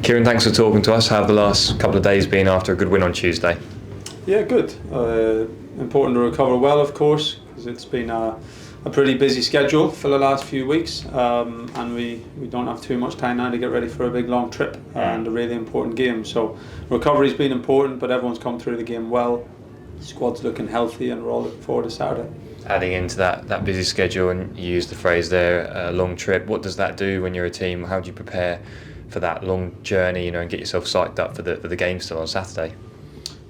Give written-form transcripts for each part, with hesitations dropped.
Kieran, thanks for talking to us. How have the last couple of days been after a good win on Tuesday? Yeah, good. Important to recover well, of course, because it's been a pretty busy schedule for the last few weeks, and we don't have too much time now to get ready for a big long trip and a really important game. So recovery's been important, but everyone's come through the game well. The squad's looking healthy, and we're all looking forward to Saturday. Adding into that busy schedule, and you used the phrase there, a long trip. What does that do when you're a team? How do you prepare for that long journey, and get yourself psyched up for the game still on Saturday?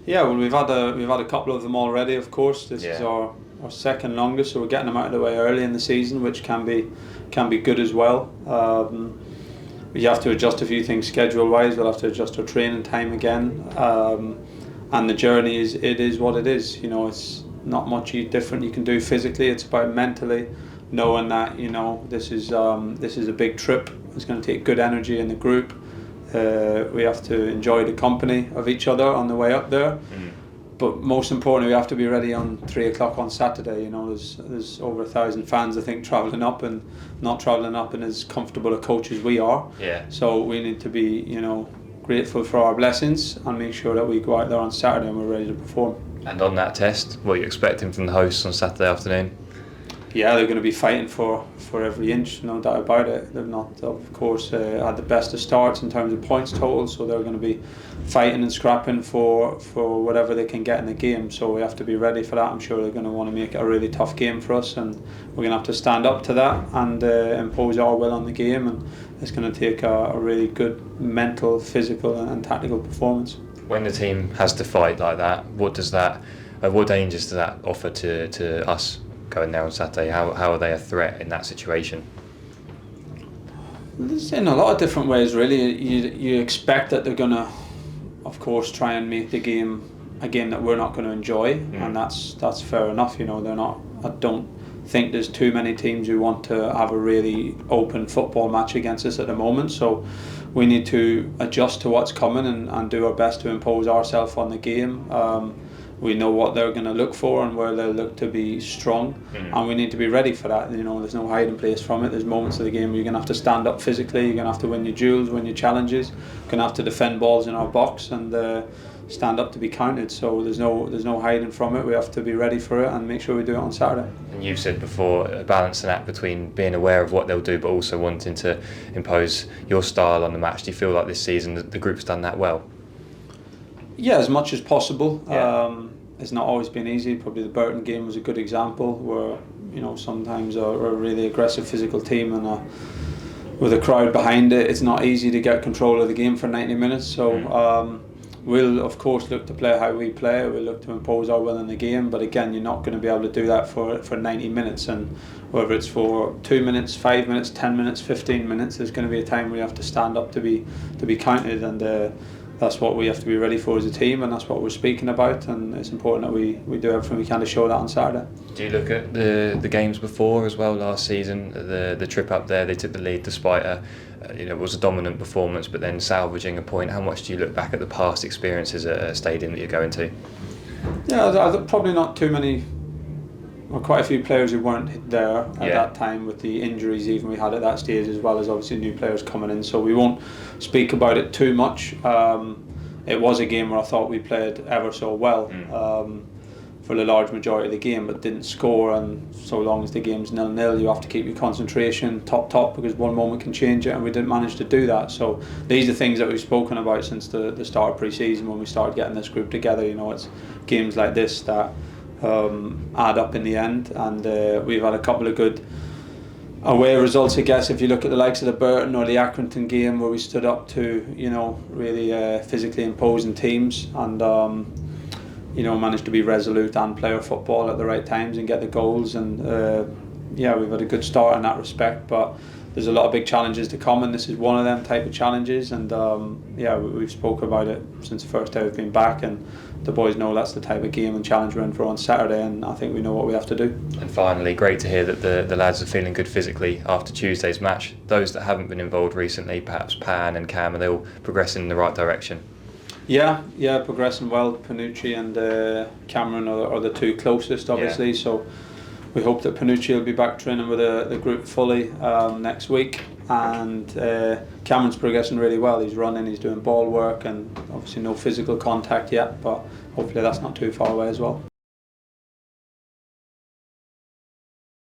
Yeah, well, we've had a couple of them already. Of course, this is our second longest, so we're getting them out of the way early in the season, which can be good as well. We have to adjust a few things schedule-wise. We'll have to adjust our training time again, and the journey is what it is. It's not much different you can do physically. It's about mentally knowing that this is a big trip. It's going to take good energy in the group. We have to enjoy the company of each other on the way up there. But most importantly, we have to be ready on 3 o'clock on Saturday. There's over 1,000 fans, I think, travelling up, and not travelling up in as comfortable a coach as we are. Yeah. So we need to be grateful for our blessings and make sure that we go out there on Saturday and we're ready to perform. And on that test, what are you expecting from the hosts on Saturday afternoon? Yeah, they're going to be fighting for every inch, no doubt about it. They've not, of course, had the best of starts in terms of points total, so they're going to be fighting and scrapping for whatever they can get in the game. So we have to be ready for that. I'm sure they're going to want to make it a really tough game for us, and we're going to have to stand up to that and impose our will on the game. And it's going to take a really good mental, physical, and tactical performance. When the team has to fight like that, what dangers does that offer to us going there on Saturday? How are they a threat in that situation? In a lot of different ways, really. You expect that they're going to, of course, try and make the game a game that we're not going to enjoy, and that's fair enough. They're not. I don't think there's too many teams who want to have a really open football match against us at the moment. So we need to adjust to what's coming and do our best to impose ourselves on the game. We know what they're going to look for and where they'll look to be strong, and we need to be ready for that. There's no hiding place from it. There's moments of the game where you're going to have to stand up physically, you're going to have to win your duels, win your challenges, you're going to have to defend balls in our box and stand up to be counted. So there's no hiding from it. We have to be ready for it and make sure we do it on Saturday. And you've said before, a balancing act between being aware of what they'll do but also wanting to impose your style on the match. Do you feel like this season the group's done that well? Yeah, as much as possible. Yeah. It's not always been easy. Probably the Burton game was a good example where sometimes a really aggressive physical team and with a crowd behind it, it's not easy to get control of the game for 90 minutes. So we'll of course look to play how we play. We'll look to impose our will in the game. But again, you're not going to be able to do that for 90 minutes. And whether it's for 2 minutes, 5 minutes, 10 minutes, 15 minutes, there's going to be a time where you have to stand up to be counted, and that's what we have to be ready for as a team, and that's what we're speaking about, and it's important that we do everything we can to show that on Saturday. Do you look at the games before as well last season, the trip up there? They took the lead despite it was a dominant performance, but then salvaging a point. How much do you look back at the past experiences at a stadium that you're going to? Yeah, probably not too many. Well, quite a few players who weren't there at that time with the injuries even we had at that stage, as well as obviously new players coming in, so we won't speak about it too much. It was a game where I thought we played ever so well for the large majority of the game, but didn't score, and so long as the game's 0-0 you have to keep your concentration top because one moment can change it, and we didn't manage to do that. So these are things that we've spoken about since the start of pre-season when we started getting this group together. It's games like this that add up in the end, and we've had a couple of good away results, I guess, if you look at the likes of the Burton or the Accrington game where we stood up to really physically imposing teams and managed to be resolute and play our football at the right times and get the goals, and we've had a good start in that respect, but there's a lot of big challenges to come, and this is one of them type of challenges, and we've spoke about it since the first day we've been back, and the boys know that's the type of game and challenge we're in for on Saturday, and I think we know what we have to do. And finally, great to hear that the lads are feeling good physically after Tuesday's match. Those that haven't been involved recently, perhaps Pan and Cam, are they all progressing in the right direction? Yeah, progressing well. Panucci and Cameron are the two closest, obviously, so we hope that Panucci will be back training with the group fully next week. And Cameron's progressing really well. He's running, he's doing ball work, and obviously no physical contact yet, but hopefully that's not too far away as well.